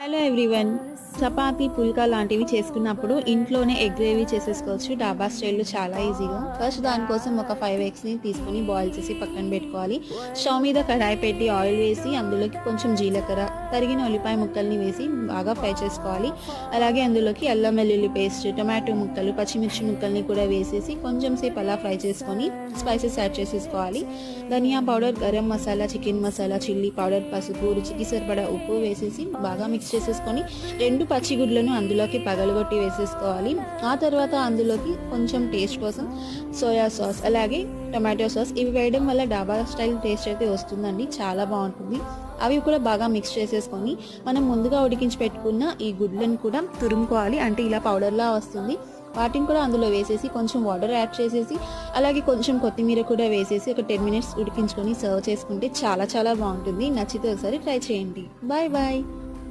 Hello everyone. Chapati, పుల్కా లాంటివి చేసుకున్నప్పుడు ఇంట్లోనే ఎగ్ గ్రేవీ చేసేసుకోవచ్చు డాబా స్టైల్లో చాలా ఈజీగా. ఫస్ట్ దానికోసం ఒక 5 ఎగ్స్ని తీసుకొని బాయిల్ చేసి పక్కన పెట్టుకోవాలి. స్టవ్ మీద కడాయి పెట్టి ఆయిల్ వేసి అందులోకి కొంచెం జీలకర్ర, తరిగిన ఉల్లిపాయ ముక్కల్ని వేసి బాగా ఫ్రై చేసుకోవాలి. అలాగే అందులోకి అల్లం వెల్లుల్లి పేస్ట్, టొమాటో ముక్కలు, పచ్చిమిర్చి ముక్కల్ని కూడా వేసేసి కొంచెం సేపు అలా ఫ్రై చేసుకొని స్పైసెస్ యాడ్ చేసేసుకోవాలి. ధనియా powder, garam masala, chicken masala, chilli powder, పసుపు, రుచికి సరిపడా ఉప్పు వేసేసి బాగా మిక్స్ చేసేసుకొని 2 పచ్చిగుడ్లను అందులోకి పగలగొట్టి వేసేసుకోవాలి. ఆ తర్వాత అందులోకి కొంచెం టేస్ట్ కోసం సోయా సాస్, అలాగే టొమాటో సాస్ ఇవి వేయడం వల్ల డాబా స్టైల్ టేస్ట్ అయితే వస్తుందండి, చాలా బాగుంటుంది. అవి కూడా బాగా మిక్స్ చేసేసుకొని మనం ముందుగా ఉడికించి పెట్టుకున్న ఈ గుడ్లను కూడా తురుముకోవాలి. అంటే ఇలా పౌడర్లా వస్తుంది. వాటిని కూడా అందులో వేసేసి కొంచెం వాటర్ యాడ్ చేసేసి అలాగే కొంచెం కొత్తిమీర కూడా వేసేసి ఒక 10 మినిట్స్ ఉడికించుకొని సర్వ్ చేసుకుంటే చాలా చాలా బాగుంటుంది. నచ్చితే ఒకసారి ట్రై చేయండి. Bye bye.